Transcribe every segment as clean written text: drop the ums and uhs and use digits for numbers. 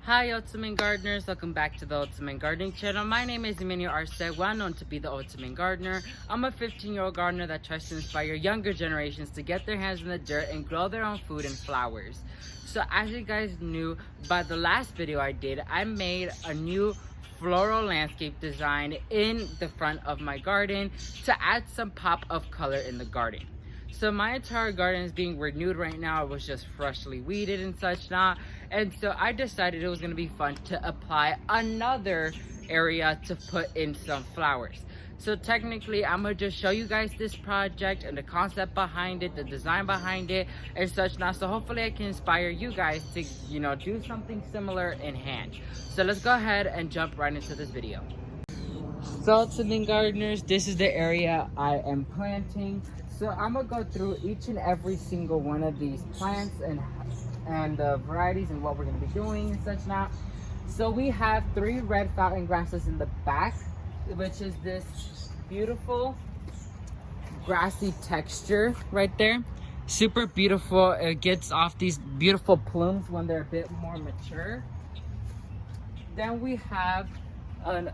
Hi Ultimate Gardeners, welcome back to the Ultimate Gardening channel. My name is Emmanuel Arce, well known to be the Ultimate Gardener. I'm a 15-year-old gardener that tries to inspire younger generations to get their hands in the dirt and grow their own food and flowers. So as you guys knew by the last video I did, I made a new floral landscape design in the front of my garden to add some pop of color in the garden. So my entire garden is being renewed right now. It was just freshly weeded and such not. And so I decided it was going to be fun to apply another area to put in some flowers. So technically, I'm going to just show you guys this project and the concept behind it, the design behind it, and such not. So hopefully I can inspire you guys to, do something similar in hand. So let's go ahead and jump right into this video. So Ultimate Gardeners, this is the area I am planting. So I'm gonna go through each and every single one of these plants and the varieties and what we're gonna be doing and such not. So we have 3 red fountain grasses in the back, which is this beautiful grassy texture right there. Super beautiful. It gets off these beautiful plumes when they're a bit more mature. Then we have an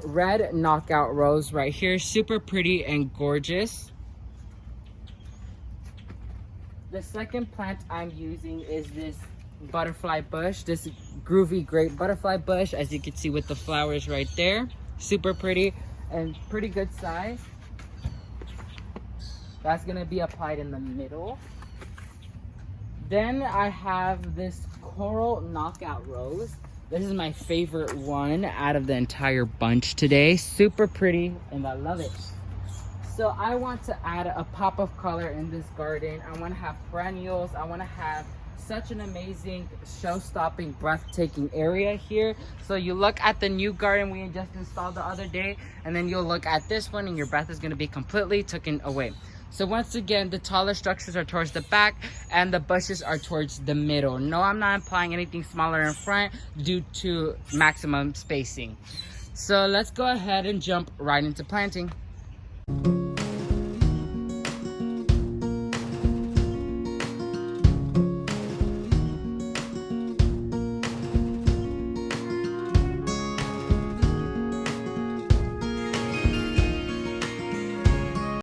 red knockout rose right here, super pretty and gorgeous. The second plant I'm using is this butterfly bush, this Groovy Grape Butterfly bush, as you can see with the flowers right there. Super pretty and pretty good size. That's gonna be applied in the middle. Then I have this coral knockout rose. This is my favorite one out of the entire bunch today. Super pretty and I love it. So I want to add a pop of color in this garden. I want to have perennials. I want to have such an amazing, show-stopping, breathtaking area here. So you look at the new garden we just installed the other day, and then you'll look at this one and your breath is going to be completely taken away. So once again, the taller structures are towards the back and the bushes are towards the middle. No, I'm not applying anything smaller in front due to maximum spacing. So let's go ahead and jump right into planting.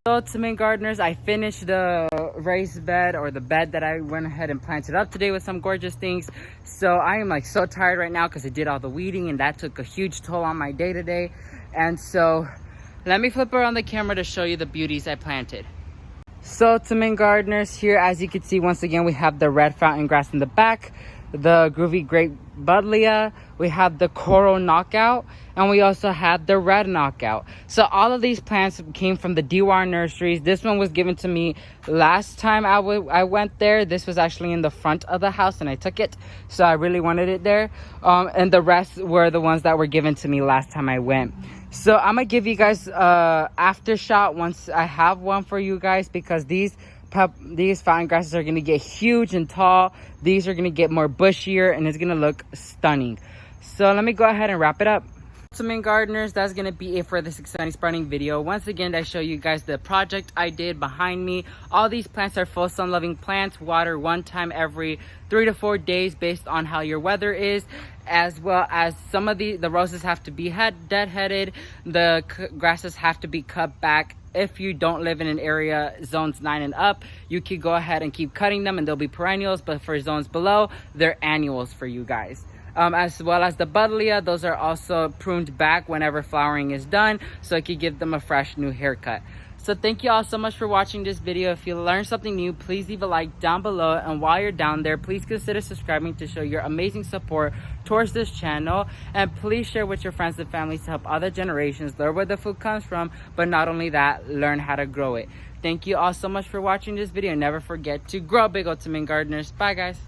Ultimate Gardeners, I finished the raised bed, or the bed that I went ahead and planted up today with some gorgeous things. So I am so tired right now because I did all the weeding and that took a huge toll on my day today. And so let me flip around the camera to show you the beauties I planted. So Ultimate Gardeners, here as you can see, once again we have the red fountain grass in the back, the Groovy Grape Buddliea, we have the coral knockout, and we also have the red knockout. So all of these plants came from the Dewar Nurseries. This one was given to me last time I went there. This was actually in the front of the house and I took it, so I really wanted it there. And the rest were the ones that were given to me last time I went. So I'm gonna give you guys after shot once I have one for you guys, because these fountain grasses are going to get huge and tall. These are going to get more bushier and it's going to look stunning. So let me go ahead and wrap it up. Ultimate Gardeners, that's going to be it for this exciting sprouting video. Once again, I show you guys the project I did behind me. All these plants are full sun loving plants. Water one time every 3 to 4 days based on how your weather is, as well as some of the roses have to be deadheaded. The grasses have to be cut back. If you don't live in an area zones 9 and up, you can go ahead and keep cutting them and they'll be perennials, but for zones below, they're annuals for you guys. As well as the Buddliea, those are also pruned back whenever flowering is done, so it could give them a fresh new haircut. So thank you all so much for watching this video. If you learned something new, please leave a like down below, and while you're down there, please consider subscribing to show your amazing support towards this channel, and please share with your friends and families to help other generations learn where the food comes from, but not only that, learn how to grow it. Thank you all so much for watching this video. Never forget to grow big, Ultimate Gardeners. Bye guys.